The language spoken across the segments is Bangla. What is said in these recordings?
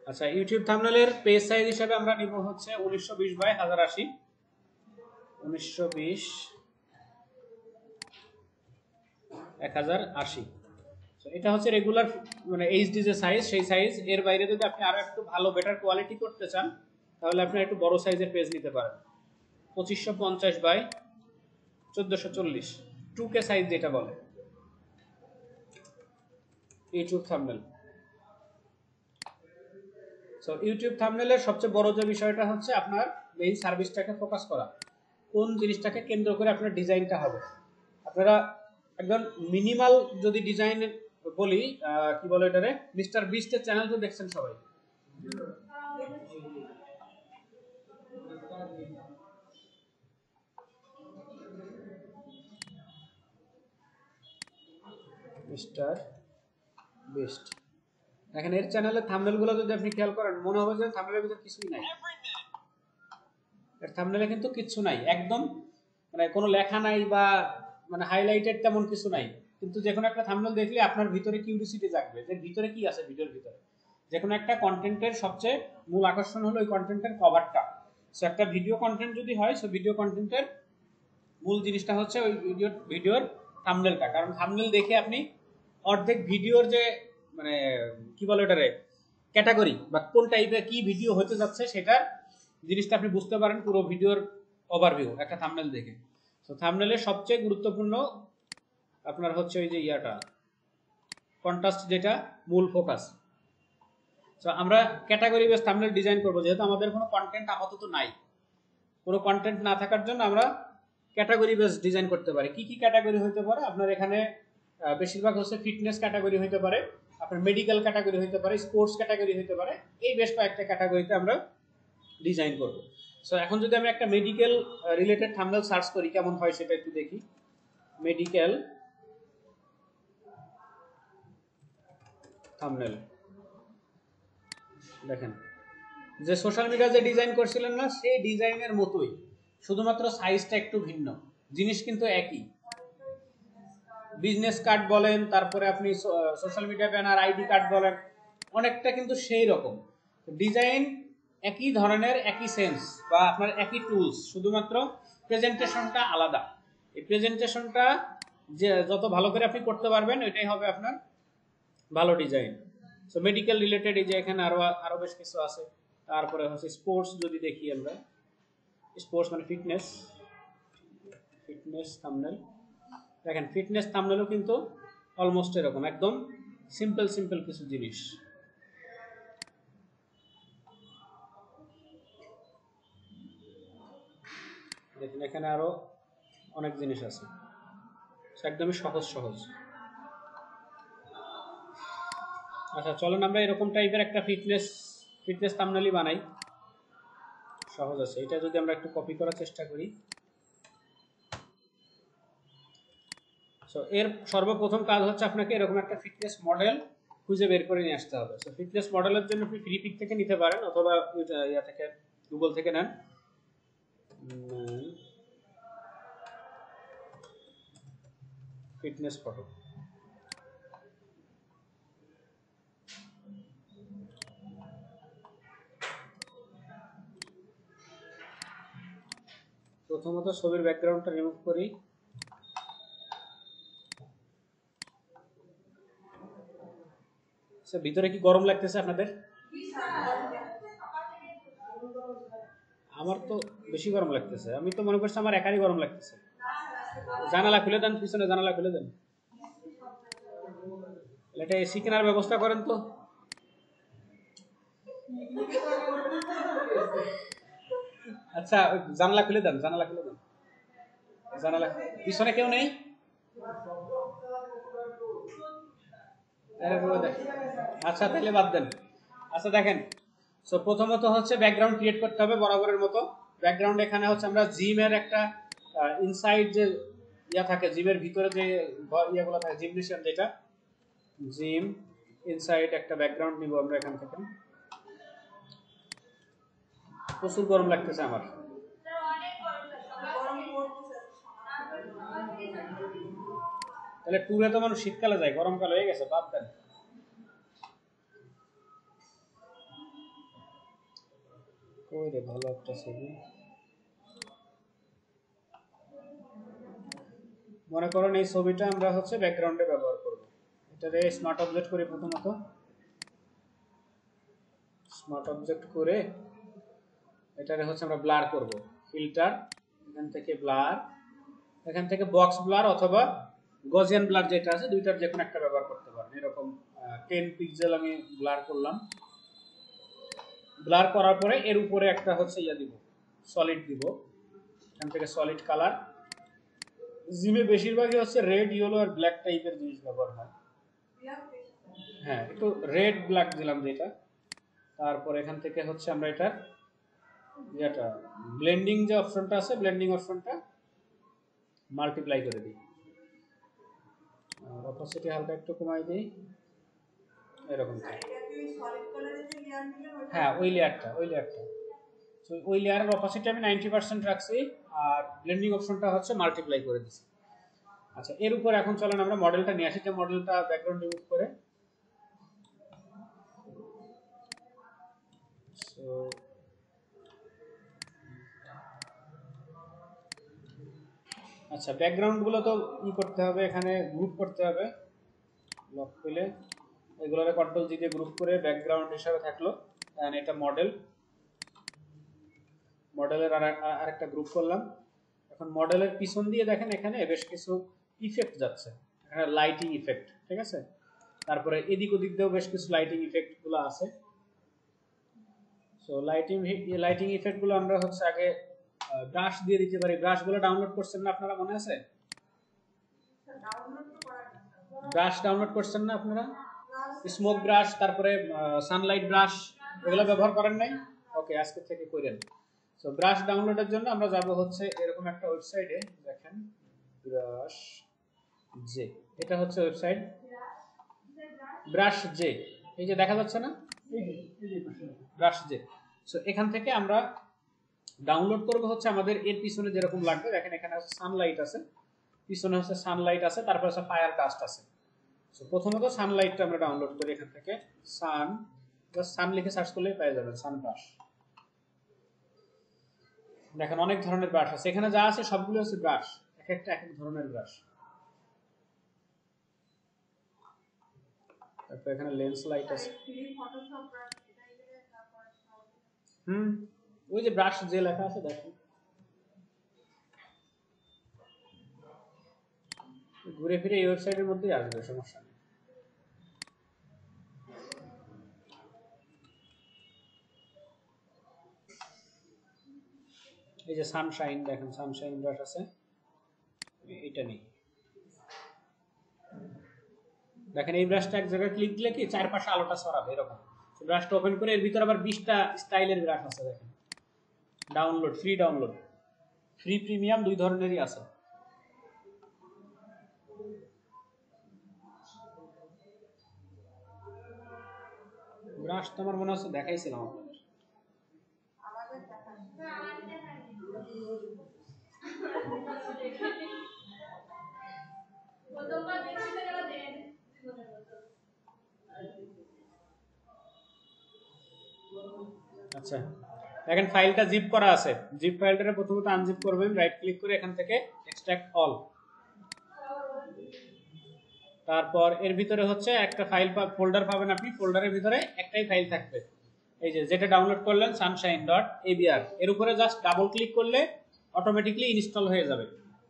আচ্ছা, ইউটিউব থাম্বনেলের পেজ সাইজ হিসেবে আমরা নিব হচ্ছে 1920 বাই 1080, 1920 1080। এটা হচ্ছে রেগুলার মানে এইচডি যে সাইজ, সেই সাইজ। এর বাইরে যদি আপনি আরো একটু ভালো বেটার কোয়ালিটি করতে চান তাহলে আপনি একটু বড় সাইজের পেজ নিতে পারেন, 2550 বাই 1440, 2K সাইজ যেটা বলে ইউটিউব থাম্বনেল। সো ইউটিউব থাম্বনেলের সবচেয়ে বড় যে বিষয়টা হচ্ছে আপনার মেইন সার্ভিসটাকে ফোকাস করা, কোন জিনিসটাকে কেন্দ্র করে আপনার ডিজাইনটা হবে। আপনারা একদম মিনিমাল যদি ডিজাইন বলি, কি বলে এটারে, মিস্টার বিস্টের চ্যানেল তো দেখছেন সবাই। মিস্টার বিস্ট, দেখেন এর চ্যানেলের থাম্বনেলগুলো যদি আপনি খেয়াল করেন মনে হবে যে থাম্বনেলের ভিতরে কিছুই নাই। এর থাম্বনেলে কিন্তু কিছু নাই, একদম মানে কোনো লেখা নাই বা মানে হাইলাইটেড তেমন কিছু নাই, কিন্তু যে কোনো একটা থাম্বনেল দেখলে আপনার ভিতরে কিউরিওসিটি জাগবে যে ভিতরে কি আছে ভিডিওর ভিতরে। যে কোনো একটা কন্টেন্টের সবচেয়ে মূল আকর্ষণ হলো ওই কন্টেন্টের কভারটা। সো একটা ভিডিও কন্টেন্ট যদি হয়, সো ভিডিও কন্টেন্টের মূল জিনিসটা হচ্ছে ওই ভিডিওর থাম্বনেলটা, কারণ থাম্বনেল দেখে আপনি অর্ধেক ভিডিওর যে মানে কি বলে ওটারে ক্যাটাগরি বা কোন টাইপের কি ভিডিও হতে যাচ্ছে সেটার জিনিসটা আপনি বুঝতে পারেন পুরো ভিডিওর ওভারভিউ একটা থাম্বনেল দেখে। তো থাম্বনেলের সবচেয়ে গুরুত্বপূর্ণ আপনার হচ্ছে ওই যে ইয়াটা কন্ট্রাস্ট, যেটা মূল ফোকাস। তো আমরা ক্যাটাগরি বেস থাম্বনেল ডিজাইন করব, যেহেতু আমাদের কোনো কন্টেন্ট আপাতত নাই। কোনো কন্টেন্ট না থাকার জন্য আমরা ক্যাটাগরি বেস ডিজাইন করতে পারি। কি কি ক্যাটাগরি হতে পারে আপনার এখানে? বেশিরভাগ হচ্ছে ফিটনেস ক্যাটাগরি হতে পারে, আপনার মেডিকেল ক্যাটাগরি হতে পারে, স্পোর্টস ক্যাটাগরি হতে পারে। এই বেশ কয়েকটা ক্যাটাগরিতে আমরা ডিজাইন করব। সো এখন যদি আমি একটা মেডিকেল রিলেটেড থাম্বনেল সার্চ করি কেমন হয় সেটা একটু দেখি। মেডিকেল থাম্বনেল, দেখেন যে সোশ্যাল মিডিয়া যে ডিজাইন করছিলেন না সেই ডিজাইনের মতোই, শুধুমাত্র সাইজটা একটু ভিন্ন, জিনিস কিন্তু একই। বিজনেস কার্ড বলেন, তারপরে আপনি social media banner, ID card বলেন, অনেকটা কিন্তু সেই রকম ডিজাইন, একই ধরনের, একই সেন্স বা আপনার একই টুলস, শুধুমাত্র প্রেজেন্টেশনটা আলাদা। এই প্রেজেন্টেশনটা যে যত ভালো করে আপনি করতে পারবেন ওইটাই হবে আপনার ভালো ডিজাইন। সো মেডিকেল রিলেটেড এই যে এখানে আরো বেশ কিছু আছে। তারপরে হচ্ছে স্পোর্টস, যদি দেখি আমরা স্পোর্টস মানে ফিটনেস, ফিটনেস থাম্বনেল। দেখেন ফিটনেস থাম্বনেলও কিন্তু অলমোস্ট এরকম, একদম সিম্পল সিম্পল কিছু জিনিস। দেখেন এখানে আরো অনেক জিনিস আছে, একদমই সহজ সহজ। আচ্ছা চলেন আমরা এরকম টাইপের একটা ফিটনেস থাম্বনেলই বানাই, সহজ আছে। এটা যদি আমরা একটু কপি করার চেষ্টা করি। সো এর সর্বপ্রথম কাজ হচ্ছে আপনাকে এরকম একটা ফিটনেস মডেল খুঁজে বের করে নিয়ে আসতে হবে। সো ফিটনেস মডেলের জন্য আপনি ফ্রি পিক থেকে নিতে পারেন অথবা ইয়া থেকে গুগল থেকে নেন। ফিটনেস ফটো, প্রথমত ছবির ব্যাকগ্রাউন্ডটা রিমুভ করি। ভিতরে কি গরম লাগতেছে আপনাদের? আমার তো বেশি গরম লাগতেছে, আমি তো মনে করছি আমার একারই গরম লাগতেছে। জানালা খুলে দেন, পিছনে জানালা খুলে দেন। এটা এসি কেনার ব্যবস্থা করেন তো। আচ্ছা জানালা খুলে দেন, জানালা খুলে দেন, জানালা। পিছনে কেউ নেই? আচ্ছা তাহলে বাদ দেন। আচ্ছা দেখেন, সো প্রথমত হচ্ছে ব্যাকগ্রাউন্ড ক্রিয়েট করতে হবে বরাবরের মতো। ব্যাকগ্রাউন্ড এখানে হচ্ছে আমরা জিমের একটা ইনসাইড যে ইয়া থাকে, জিমের ভিতরে যে ইয়াগুলো থাকে, জিমনেশিয়াম যেটা, জিম ইনসাইড একটা ব্যাকগ্রাউন্ড নিব আমরা এখান থেকে। প্রচুর গরম লাগতেছে আমার। তাহলে ট্যুরে তো মানুষ শীতকালে যায়, গরমকাল হয়ে গেছে, বাদ দেন। ওই রে ভালো একটা ছবি, মনে করেন এই ছবিটা আমরা হচ্ছে ব্যাকগ্রাউন্ডে ব্যবহার করব। এটারে স্মার্ট অবজেক্ট করে প্রথমত, স্মার্ট অবজেক্ট করে এটারে হচ্ছে আমরা ব্লার করব। ফিল্টার, এখান থেকে ব্লার, এখান থেকে বক্স ব্লার অথবা গজিয়ান ব্লার যেটা আছে, দুইটার যে কোনো একটা ব্যবহার করতে পারেন। এরকম 10 পিক্সেল আমি ব্লার করলাম। ব্লার করার পরে এর উপরে একটা হচ্ছে ইয়া দিব, সলিড দিব। এখান থেকে সলিড কালার, জিমে বেশিরভাগই হচ্ছে রেড, ইয়েলো আর ব্ল্যাক টাইপের জিনিস ব্যবহার হয়। হ্যাঁ, একটু রেড ব্ল্যাক দিলাম যেটা। তারপর এখান থেকে হচ্ছে আমরা এটার যেটা ব্লেন্ডিং যে অপশনটা আছে, ব্লেন্ডিং অপশনটা মাল্টিপ্লাই করে দিই। আর অপাসিটি হালকা একটু কমাই দিই, এরকম। হ্যাঁ, ওই লেয়ারটা সো ওই লেয়ারের অপাসিটি আমি 90% রাখছি, আর ব্লেন্ডিং অপশনটা হচ্ছে মাল্টিপ্লাই করে দিছি। আচ্ছা, এর উপর এখন চলেন আমরা মডেলটা নিয়ে আসি, যে মডেলটা ব্যাকগ্রাউন্ড রিমুভ করে। সো আচ্ছা, ব্যাকগ্রাউন্ড গুলো তো করতে হবে, এখানে গ্রুপ করতে হবে। লক পেলে এগুলোরে কন্ট্রোল জি দিয়ে গ্রুপ করে ব্যাকগ্রাউন্ড হিসাবে থাকলো। এন্ড এটা মডেলের আরেকটা গ্রুপ করলাম। এখন মডেলের পিছন দিয়ে দেখেন এখানে বেশ কিছু ইফেক্ট যাচ্ছে, এখানে লাইটিং ইফেক্ট, ঠিক আছে। তারপরে এদিক ওদিক দিয়েও বেশ কিছু লাইটিং ইফেক্ট গুলো আছে। সো লাইটিং ইফেক্ট গুলো আমরা হচ্ছে আগে ব্রাশ দিয়ে দিতে পারি। ব্রাশ গুলো ডাউনলোড করছেন না আপনারা, মনে আছে? ব্রাশ ডাউনলোড করছেন না আপনারা? স্মোক ব্রাশ, তারপরে সানলাইট ব্রাশ, এগুলো ব্যবহার করেন নাই? ওকে, আজকে থেকে করেন। সো ব্রাশ ডাউনলোডের জন্য আমরা যাব হচ্ছে এরকম একটা ওয়েবসাইটে, দেখেন ব্রাশ জে, এটা হচ্ছে ওয়েবসাইট ব্রাশ জে। এই যে দেখা যাচ্ছে না, ব্রাশ জে। সো এখান থেকে আমরা ডাউনলোড করব হচ্ছে আমাদের এর পিছনে যেরকম লাগবে। দেখেন এখানে সানলাইট আছে, পিছনে হচ্ছে সানলাইট আছে, তারপর হচ্ছে ফায়ার কাস্ট আছে। সো প্রথমত সানলাইটটা আমরা ডাউনলোড করি এখান থেকে। সান লিখে সার্চ করলেই পেয়ে যাবেন, সান ব্রাশ। দেখেন অনেক ধরনের ব্রাশ আছে এখানে, যা আছে সবগুলো হচ্ছে ব্রাশ, এক একটা এক এক ধরনের ব্রাশ। তারপর এখানে লেন্স লাইট আছে। ওই যে ব্রাশ যে লেখা আছে দেখেন, ঘুরে ফিরে এই ওয়েবসাইটের মধ্যেই আসবে, সমস্যা নেই। এই যে সানশাইন, দেখেন সানশাইন ব্রাশ আছে, এটা নেই। দেখেন এই ব্রাশটা এক জায়গায় ক্লিক দিলে কি চারপাশে আলোটা ছড়াবে এরকম। ব্রাশটা ওপেন করে এর ভিতরে আবার 20টা স্টাইলের ব্রাশ আছে। দেখেন ডাউনলোড, ফ্রি প্রিমিয়াম দুই ধরনেরই আছে। ব্রাশ তো আমার মনে হচ্ছে দেখাইছিলাম আপনাদের। আচ্ছা, দেখেন ফাইলটা জিপ করা আছে। জিপ ফাইলটা প্রথমত আনজিপ করবেন, রাইট ক্লিক করে এখান থেকে এক্সট্রাক্ট অল। তারপর এর ভিতরে হচ্ছে একটা ফাইল ফোল্ডার পাবেন আপনি, ফোল্ডারের ভিতরে একটাই ফাইল থাকবে, এই যে যেটা ডাউনলোড করলেন sunshine.abr। এর উপরে জাস্ট ডাবল ক্লিক করলে অটোমেটিক্যালি ইনস্টল হয়ে যাবে,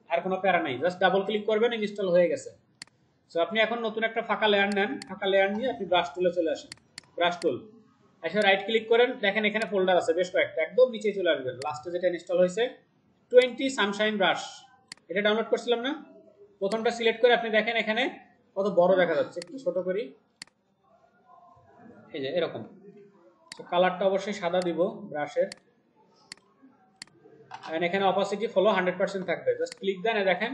আর কোনো প্যারা নাই। জাস্ট ডাবল ক্লিক করবেন, ইনস্টল হয়ে গেছে। সো আপনি এখন নতুন একটা ফাঁকা লেয়ার নেন, ফাঁকা লেয়ার নিয়ে আপনি ব্রাশ টুলে চলে আসেন। ব্রাশ টুল এসে রাইট ক্লিক করেন, দেখেন এখানে ফোল্ডার আছে বেশ কয়েকটা, একদম নিচে চলে আসবেন। লাস্টে যেটা ইনস্টল হয়েছে 20 সানশাইন ব্রাশ, এটা ডাউনলোড করছিলাম না, প্রথমটা সিলেক্ট করে আপনি দেখেন এখানে কত বড় দেখা যাচ্ছে, একটু ছোট করি, এই যে এরকম। তো কালারটা অবশ্যই সাদা দিব ব্রাশের, এন্ড এখানে অপাসিটি ফলো 100% থাকবে। জাস্ট ক্লিক দেন, দেখেন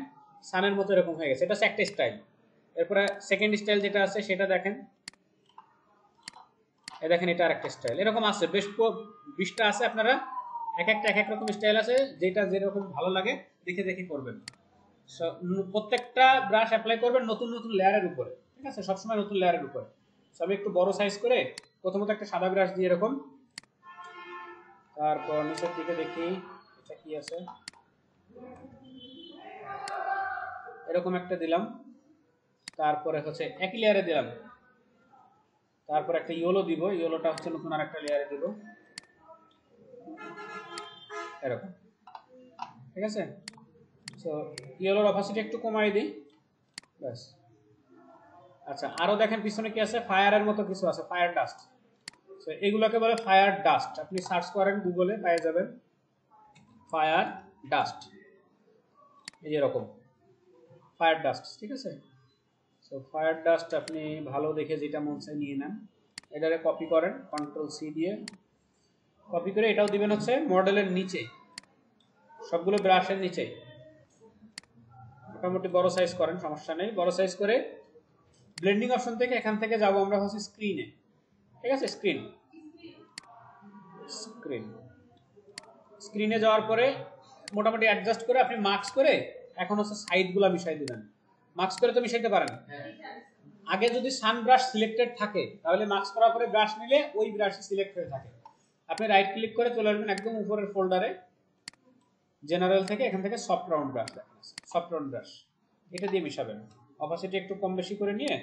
সানের মতো এরকম হয়ে গেছে। এটা হচ্ছে একটা স্টাইল। এরপরে সেকেন্ড স্টাইল যেটা আছে সেটা দেখেন, এই দেখেন এটা আরেকটা স্টাইল। এরকম আছে বেশ 20টা আছে, আপনারা এক একটা এক এক রকম স্টাইল আছে, যেটা যেরকম ভালো লাগে দেখে দেখে করবেন। প্রত্যেকটা ব্রাশ অ্যাপ্লাই করবেন নতুন নতুন লেয়ারের উপরে, ঠিক আছে, সবসময় নতুন লেয়ারের উপরে। সব একটু বড় সাইজ করে প্রথমত একটা সাদা ব্রাশ দিয়ে এরকম তারপর নিচের দিকে দেখি এটা কি আছে, এরকম একটা দিলাম। তারপরে হচ্ছে একই লেয়ারে দিলাম, তারপর একটা ইয়েলো দিব, ইয়েলোটা হচ্ছে নতুন আর একটা লেয়ারে দিব, এরকম। ঠিক আছে, সো ইয়েলোর অপাসিটি একটু কমাই দিই, ব্যাস। আচ্ছা, আরো দেখেন পিছনে কি আছে, ফায়ারের মতো কিছু আছে, ফায়ার ডাস্ট। সো এগুলোকে বলে ফায়ার ডাস্ট। আপনি সার্চ করেন গুগলে, পেয়ে যাবেন ফায়ার ডাস্ট, এই যেরকম ফায়ার ডাস্ট। ঠিক আছে, সো ফায়ার ডাস্ট আপনি ভালো দেখে যেটা মন চায় নিয়ে নেন, এটারে কপি করেন কন্ট্রোল সি দিয়ে, কপি করে এটাও দিবেন হচ্ছে মডেলের নিচে, সবগুলো ব্রাশের নিচে। মোটামুটি বড় সাইজ করেন, সমস্যা নেই, বড় সাইজ করে ব্লেন্ডিং অপশন থেকে এখান থেকে যাব আমরা হচ্ছে স্ক্রিনে। ঠিক আছে, স্ক্রিন স্ক্রিন স্ক্রিনে যাওয়ার পরে মোটামুটি অ্যাডজাস্ট করে আপনি মার্কস করে এখন হচ্ছে সাইডগুলো মিশাই দিবেন। মার্কস করে তো মিশাইতে পারেন, আগে যদি সান ব্রাশ সিলেক্টেড থাকে তাহলে মার্কস করার পরে ব্রাশ নিলে ওই ব্রাশই সিলেক্ট হয়ে থাকে। আপনি রাইট ক্লিক করে চলে আসবেন একদম উপরের ফোল্ডারে, জেনারেল থেকে এখান থেকে soft round brush, soft round brush, এটা দিয়ে মিশাবেন। অপাসিটি একটু কম বেশি করে নিয়ে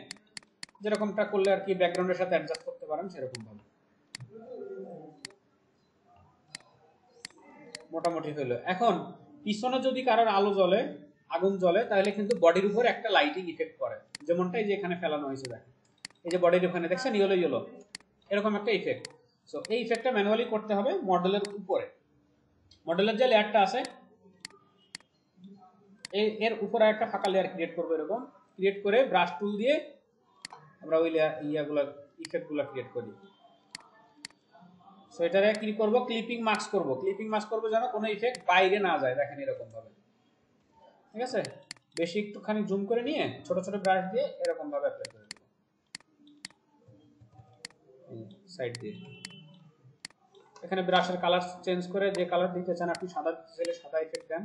যেরকমটা করলে আর কি ব্যাকগ্রাউন্ডের সাথে অ্যাডজাস্ট করতে পারেন সেরকম ভাবে মোটামুটি হলো। এখন পিছনে যদি কারোর আলো জ্বলে, আগুন জ্বলে, তাহলে কিন্তু বডির উপর একটা লাইটিং ইফেক্ট করে, যেমনটা এই যে এখানে ফেলানো হয়েছে দেখেন, এই যে বডির ওখানে দেখছেন ইয়েলো ইয়েলো, এরকম একটা ইফেক্ট। সো এই ইফেক্টটা ম্যানুয়ালি করতে হবে মডেলের উপরে, মডেলের যে লেয়ারটা আছে এর উপরে একটা ফাঁকা লেয়ার ক্রিয়েট করবো, এরকম ক্রিয়েট করে ব্রাশ টুল দিয়ে আমরা ওই ইয়াগুলো ইফেক্টগুলো ক্রিয়েট করি। সো এটারে কি করব, ক্লিপিং মাস্ক করব, ক্লিপিং মাস্ক করব যেন কোনো ইফেক্ট বাইরে না যায়, দেখেন এরকম ভাবে। ঠিক আছে, বেশি একটুখানি জুম করে নিয়ে ছোট ছোট ব্রাশ দিয়ে এরকম ভাবে অ্যাপ্লাই করে দেব সাইড দিয়ে। এখানে ব্রাশের কালার চেঞ্জ করে যে কালার দিতে চান, আপনি সাদা দিতে চাইলে সাদা ইফেক্ট দেন।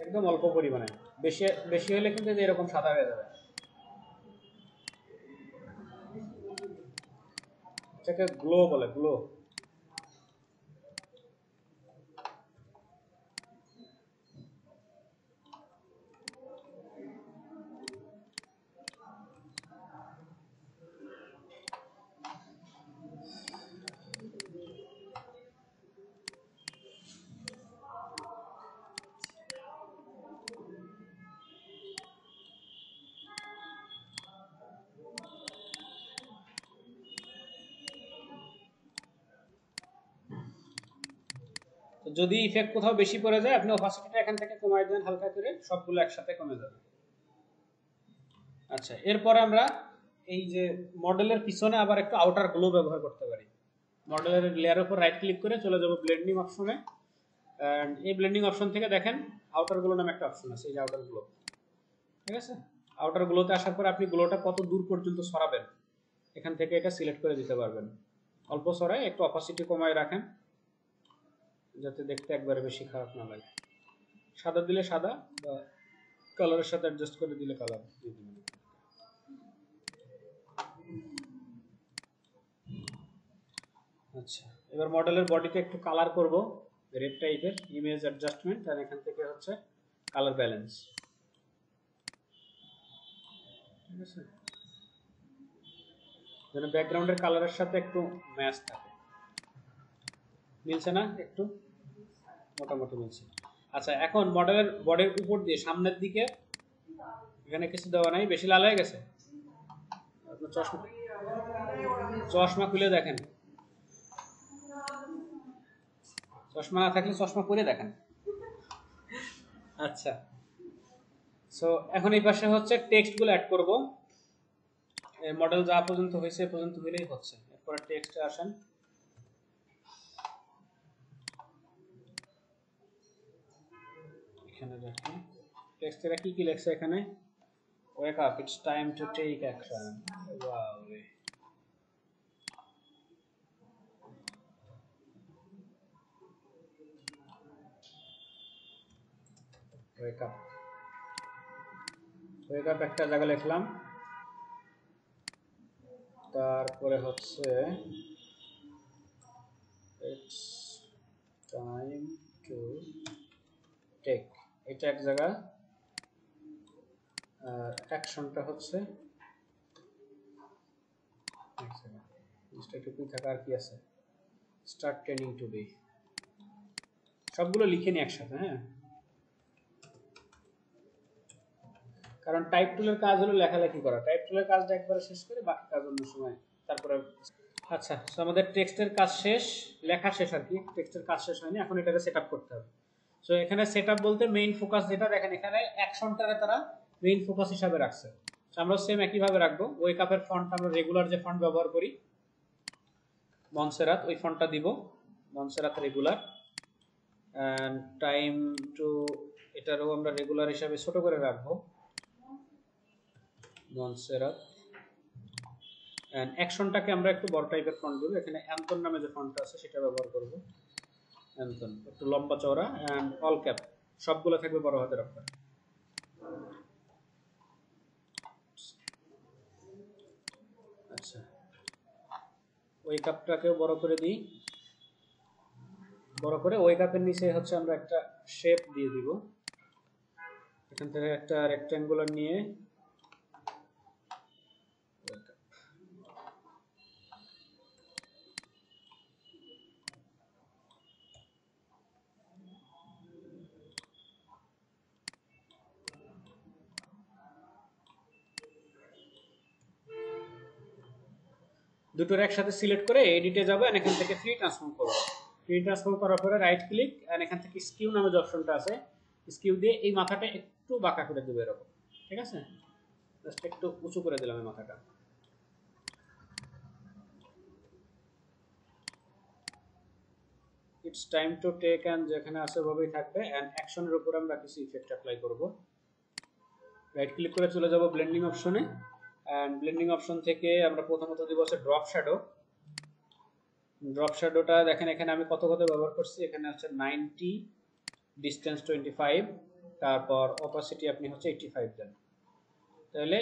একদম অল্প পরিমাণে, বেশি বেশি হলে কিন্তু এরকম সাদা হয়ে যাবে। এটাকে গ্লো বলে, গ্লো। যদি ইফেক্ট কোথাও বেশি পড়ে যায় আপনি অপাসিটিটা এখান থেকে কমাই দেন হালকা করে, সবগুলো একসাথে কমে যাবে। আচ্ছা, এরপরে আমরা এই যে মডেলের পিছনে আবার একটু আউটার গ্লো ব্যবহার করতে পারি। মডেলের লেয়ারের উপর রাইট ক্লিক করে চলে যাব ব্লেন্ডিং অপশনে, এন্ড এই ব্লেন্ডিং অপশন থেকে দেখেন আউটার গ্লো নামে একটা অপশন আছে, এই যে আউটার গ্লো। ঠিক আছে, আউটার গ্লোতে আসার পর আপনি গ্লোটা কত দূর পর্যন্ত সরাবেন এখান থেকে এটা সিলেক্ট করে দিতে পারবেন। অল্প সরাই, একটু অপাসিটি কমায় রাখেন যাতে দেখতে একবারে বেশি খারাপ না লাগে। সাদা দিলে সাদা, বা কালারের সাথে অ্যাডজাস্ট করে দিলে কালার দিয়ে দিবেন। আচ্ছা, এবার মডেলের বডিতে একটু কালার করব রেড টাইপের, ইমেজ অ্যাডজাস্টমেন্ট, আর এখান থেকে হচ্ছে কালার ব্যালেন্স। ঠিক আছে, যেন ব্যাকগ্রাউন্ডের কালারের সাথে একটু ম্যাচ থাকে। মিলছে না? একটু মোটামুটি মিলছে। আচ্ছা, এখন মডেলের বডির উপর দিয়ে সামনের দিকে এখানে কিছু দেওয়া নাই, বেশি লাল হয়ে গেছে, আপনার চশমা চশমা খুলে দেখেন, চশমা না থাকলে চশমা পরে দেখেন। আচ্ছা, সো এখন এই পাশে হচ্ছে টেক্সটগুলো অ্যাড করব। মডেল যা পর্যন্ত হয়েছে এ পর্যন্ত হইলেই হচ্ছে, এরপরে টেক্সটে আসেন। এখানে দেখেন টেক্সটে কি কি লেখছে এখানে, wake up, it's time to take action. Wow, wake up একটা জায়গা লিখলাম, তারপরে হচ্ছে ইটস টাইম টু টেক, এটা এক জায়গা। আর অ্যাকশনটা হচ্ছে একটু থাকা আর কি আছে, স্টার্ট ট্রেনিং টুডে। সবগুলো লিখে নি একসাথে, হ্যাঁ, কারণ টাইপ টুলের কাজ হলো লেখালেখি করা। টাইপ টুলের কাজটা একবারে শেষ করে বাকি কাজ অন্য সময় তারপরে। আচ্ছা, তো আমাদের টেক্সটের কাজ শেষ, লেখা শেষ আর কি, টেক্সটের কাজ শেষ হয়নি, এখন এটাকে সেট আপ করতে হবে। সো এখানে সেট আপ বলতে মেইন ফোকাস যেটা দেখেন, এখানে অ্যাকশনটারে তারা মেইন ফোকাস হিসাবে রাখছে। আমরা সেম একইভাবে রাখবো। ওয়েক আপের ফন্ট আমরা রেগুলার যে ফন্ট ব্যবহার করি মনসেরাত, ওই ফন্টটা দিব, মনসেরাত রেগুলার। অ্যান্ড টাইম টু, এটারও আমরা রেগুলার হিসাবে ছোট করে রাখবো, মনসেরাত। এন্ড অ্যাকশনটাকে আমরা একটু বড় টাইপের ফন্ট দেব, এখানে অ্যান্থন নামে যে ফন্টটা আছে সেটা ব্যবহার করব, অ্যান্থন, একটু লম্বা চওড়া, এন্ড অল ক্যাপ, সবগুলো থাকবে বড় হাতের অক্ষর। আচ্ছা, ওই কাপটাকেও বড় করে দিই, বড় করে ওই কাপের নিচে হচ্ছে আমরা একটা শেপ দিয়ে দিব, এখান থেকে একটা রেক্ট্যাঙ্গুলার নিয়ে দুটোর একসাথে সিলেক্ট করে এডিটে যাবো, এখান থেকে ফ্রি ট্রান্সফর্ম করব। ফ্রি ট্রান্সফর্ম করার পরে রাইট ক্লিক, এন্ড এখান থেকে স্কিউ নামে যে অপশনটা আছে, স্কিউ দিয়ে এই মাথাটা একটু বাঁকা করে দেবো এরকম, ঠিক আছে, জাস্ট একটু উঁচু করে দিলাম এই মাথাটা। It's time to take, and যেখানে আছে ওভাবেই থাকবে। এন্ড অ্যাকশনের উপর আমরা কিছু ইফেক্ট অ্যাপ্লাই করব। রাইট ক্লিক করে চলে যাব ব্লেন্ডিং অপশনে, এন্ড ব্লেন্ডিং অপশন থেকে আমরা প্রথমত দিব হচ্ছে ড্রপ শ্যাডো। ড্রপ শ্যাডোটা দেখেন এখানে আমি কত ব্যবহার করছি, এখানে হচ্ছে 90, ডিসটেন্স 25, তারপর অপাসিটি আপনি হচ্ছে 85 দেন, তাহলে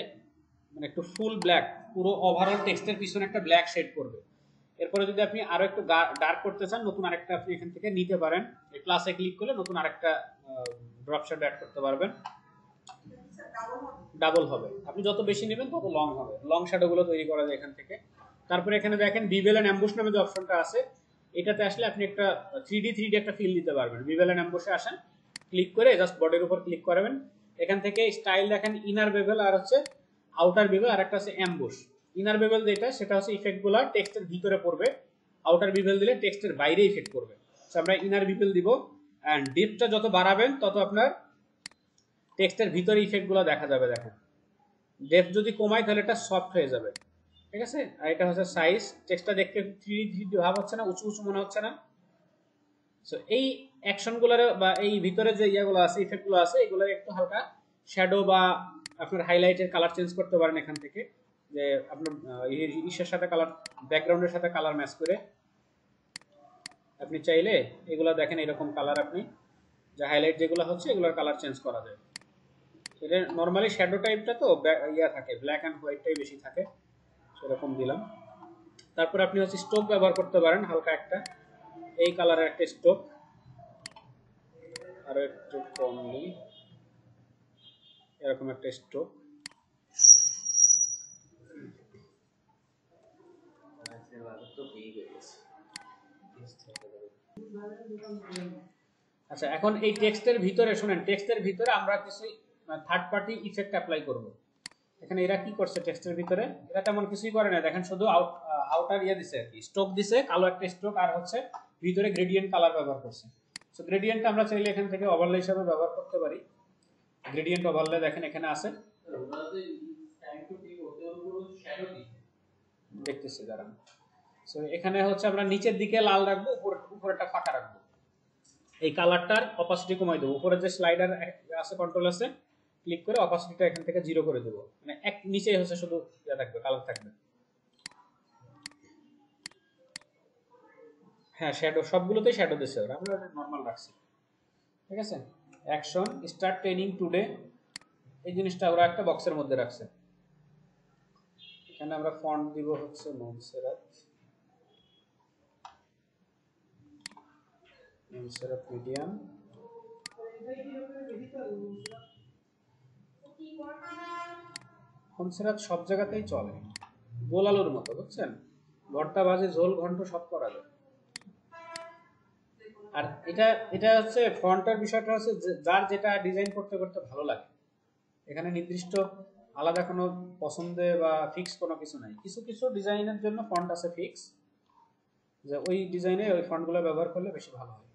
মানে একটু ফুল ব্ল্যাক, পুরো ওভারঅল টেক্সটের পিছনে একটা ব্ল্যাক শেড করবে। এরপরে যদি আপনি আরো একটু ডার্ক করতে চান, নতুন আরেকটা আপনি এখান থেকে নিতে পারেন, এই প্লাসে ক্লিক করলে নতুন আরেকটা ড্রপ শ্যাডো অ্যাড করতে পারবেন, ডাবল হবে। আপনি যত বেশি নেবেন তত লং হবে, লং শ্যাডো গুলো তৈরি করা যায় এখান থেকে। তারপরে এখানে দেখেন বিভেল এন্ড অ্যাম্বুশ নামে যে অপশনটা আছে, এটাতে আসলে আপনি একটা 3D একটা ফিল দিতে পারবেন। বিভেল এন্ড অ্যাম্বুশে আসেন, ক্লিক করে জাস্ট বডির উপর ক্লিক করবেন, এখান থেকে স্টাইল দেখেন ইনার বেভেল আর হচ্ছে আউটার বেভেল, আর একটা আছে অ্যাম্বুশ। ইনার বেভেল যেটা, সেটা হচ্ছে ইফেক্টগুলো টেক্সটের ভিতরে পড়বে, আউটার বেভেল দিলে টেক্সটের বাইরে ইফেক্ট করবে। সো আমরা ইনার বেভেল দিব, এন্ড ডিপটা যত বাড়াবেন তত আপনার টেক্সটের ভিতরে ইফেক্টগুলো দেখা যাবে। দেখেন ডেপথ যদি কমাই তাহলে এটা সফট হয়ে যাবে, ঠিক আছে। আর এটা হচ্ছে সাইজ, টেক্সটটা দেখতে 3D ভাব হচ্ছে না, উঁচু উঁচু মনে হচ্ছে না। সো এই অ্যাকশনগুলোর বা এই ভিতরে যে ইয়াগুলো আছে, ইফেক্টগুলো আছে, এগুলো একটু হালকা শ্যাডো বা আপনার হাইলাইটের কালার চেঞ্জ করতে পারেন এখান থেকে, যে আপনার ইসের সাথে কালার, ব্যাকগ্রাউন্ডের সাথে কালার ম্যাচ করে আপনি চাইলে এগুলো দেখেন এরকম কালার, আপনি যে হাইলাইট যেগুলো হচ্ছে এগুলোর কালার চেঞ্জ করা যায়। এটা নরমালি শ্যাডো টাইপটা তো ইয়া থাকে, ব্ল্যাক অ্যান্ড হোয়াইটটাই বেশি থাকে, সেরকম দিলাম। তারপর আপনি হচ্ছে স্ট্রোক ব্যবহার করতে পারেন, হালকা একটা এই কালারের একটা স্ট্রোক, আরো একটু কম দিই, এরকম একটা স্ট্রোক। আচ্ছা, এখন এই টেক্সটের ভিতরে শুনেন, টেক্সটের ভিতরে আমরা কিছু থার্ড পার্টি ইফেক্ট অ্যাপ্লাই করব। এখানে এরা কি করছে টেক্সটের ভিতরে, এরা তেমন কিছুই করে না, দেখেন শুধু আউটার ইয়ে দিছে আর কি, স্ট্রোক দিছে, কালো একটা স্ট্রোক, আর হচ্ছে ভিতরে গ্রেডিয়েন্ট কালার ব্যবহার করছে। সো গ্রেডিয়েন্টটা আমরা চাইলে এখান থেকে ওভারলে হিসেবে ব্যবহার করতে পারি। গ্রেডিয়েন্ট ওভারলে দেখেন এখানে আছে, দেখতেছি দাঁড়ান। সো এখানে হচ্ছে আমরা নিচের দিকে লাল রাখবো, উপরেরটা ফাঁকা রাখবো। এই কালারটার অপাসিটি কমাই দেবো, উপরে যে স্লাইডার আছে, কন্ট্রোল আছে, ক্লিক করে অপাসিটিটা এখান থেকে 0 করে দেবো, মানে এক নিচে হচ্ছে শুধু ইয়া থাকবে, কালার থাকবে। হ্যাঁ, শ্যাডো সবগুলোতেই শ্যাডো দিছে, আমরা নরমাল রাখছি, ঠিক আছে। অ্যাকশন স্টার্ট ট্রেনিং টুডে, এই জিনিসটা ওরা একটা বক্সের মধ্যে রাখছে। এখানে আমরা ফন্ট দিব হচ্ছে মনসেরাত মিডিয়াম। মনসেরাত সব জায়গাতেই চলে, গোল আলুর মতো, বুঝছেন? ভর্তা ভাজি ঝোল ঘন্ট সব করা যায়। আর এটা এটা হচ্ছে ফন্টের বিষয়টা হচ্ছে যার যেটা ডিজাইন করতে করতে ভালো লাগে। এখানে নির্দিষ্ট আলাদা কোনো পছন্দে বা ফিক্স কোনো কিছু নাই। কিছু কিছু ডিজাইনের জন্য ফন্ট আছে ফিক্স, যে ওই ডিজাইনে ওই ফন্টগুলো ব্যবহার করলে বেশি ভালো হয়।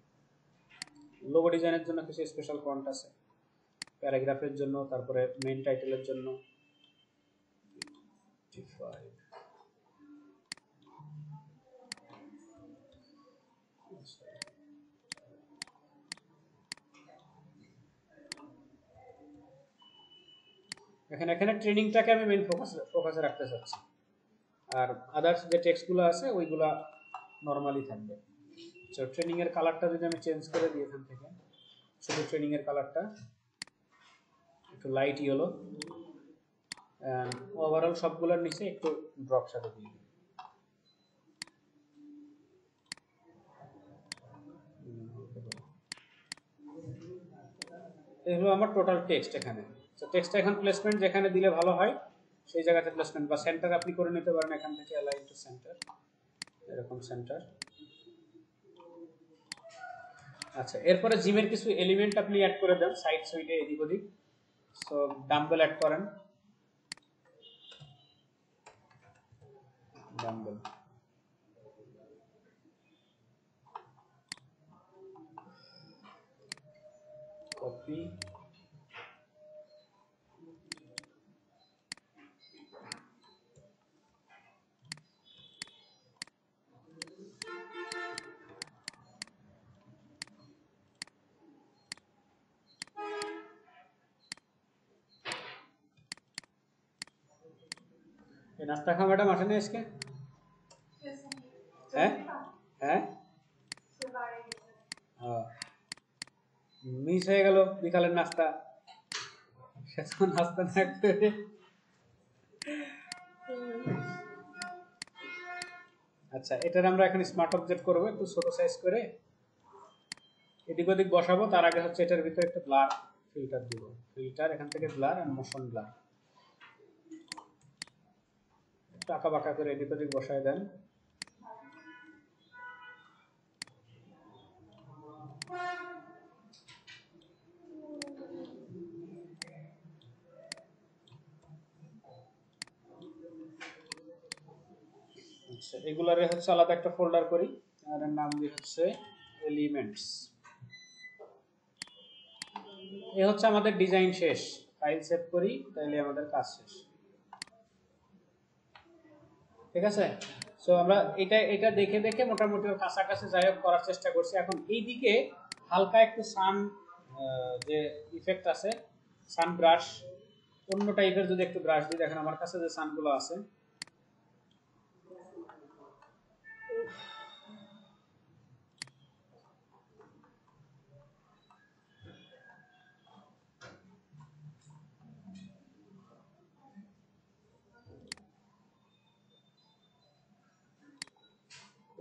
লোগো ডিজাইনের জন্য কিছু স্পেশাল ফন্ট আছে, প্যারাগ্রাফের জন্য, তারপরে মেইন টাইটেলের জন্য। এখানে ট্রেনিংটাকে আমি মেইন ফোকাসে রাখতে চাচ্ছি, আর আদার্স যে টেক্সটগুলো আছে ওইগুলা নর্মালি থাকবে। তো ট্রেনিং এর কালারটা যদি আমি চেঞ্জ করে দিই এখান থেকে, শুধু ট্রেনিং এর কালারটা একটু লাইট ইয়েলো, ওভারঅল সবগুলোর নিচে একটু ড্রপ শ্যাডো দিয়ে দিই। এই হলো আমার টোটাল টেক্সট। এখানে তো টেক্সট এখন প্লেসমেন্ট যেখানে দিলে ভালো হয় সেই জায়গাতে প্লেসমেন্ট বা সেন্টার আপনি করে নিতে পারেন। এখান থেকে অ্যালাইন টু সেন্টার, এরকম সেন্টার। আচ্ছা, এরপরে জিমের কিছু এলিমেন্ট আপনি অ্যাড করে দেন সাইড সুইটে এদিক ওদিক। সো ডাম্বেল অ্যাড করেন, ডাম্বেল, কপি, नाश्ता खा मैडम আসেনি আজকে? হ্যাঁ হ্যাঁ, মিস হয়ে গেল বিকালের নাস্তা। নাস্তা না করে আচ্ছা, এটার আমরা এখন স্মার্ট অবজেক্ট করব, একটু ছোট সাইজ করে এদিক ওদিক বসাবো। তার আগে হচ্ছে এটার ভিতরে একটা ব্লার ফিল্টার দিব, ফিল্টার এখান থেকে ব্লার এন্ড মোশন ব্লার, টাকা বাঁকা করে এদিক ওদিক বসায় দেন। আচ্ছা, এগুলারে হচ্ছে আলাদা একটা ফোল্ডার করি, আর এর নাম দিয়ে হচ্ছে এলিমেন্টস। এই হচ্ছে আমাদের ডিজাইন শেষ। ফাইল সেভ করি, তাহলে আমাদের কাজ শেষ। ঠিক আছে? সো আমরা এটা দেখে দেখে মোটামুটি কাছাকাছি যাই হোক করার চেষ্টা করছি। এখন এই দিকে হালকা একটু সান যে ইফেক্ট আছে, সান ব্রাশ, অন্য টাইপের যদি একটু ব্রাশ দিই, দেখেন আমার কাছে যে সানগুলো আছে,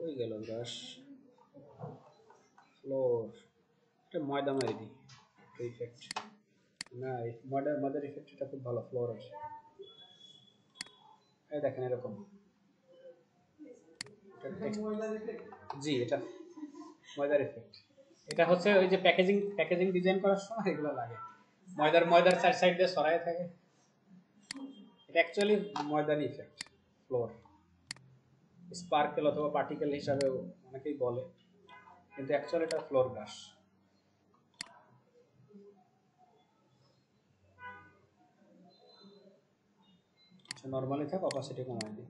হয়ে গেল ব্রাশ, ফ্লোর, এটা ময়দা মারি দিই ইফেক্ট, না ময়দার ইফেক্ট এটা খুব ভালো, ফ্লোর আছে। এই দেখেন এরকম, জি এটা ময়দার ইফেক্ট। এটা হচ্ছে ওই যে প্যাকেজিং ডিজাইন করার সময় এগুলো লাগে, ময়দার চার সাইড দিয়ে সরাই থাকে। এটা অ্যাকচুয়ালি ময়দার ইফেক্ট, ফ্লোর, স্পার্কেল অথবা পার্টিকেল হিসাবে অনেকেই বলে, কিন্তু অ্যাকচুয়ালি এটা ফ্লোর ব্রাশ। নর্মালি থাক, অপাসিটি কমাই দিই।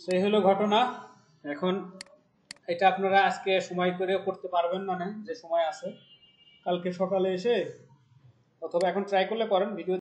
সেই হলো ঘটনা। এখন এটা আপনারা আজকে সময় করে করতে পারবেন না, যে সময় আছে কালকে সকালে এসে, অথবা এখন ট্রাই করলে করেন, ভিডিও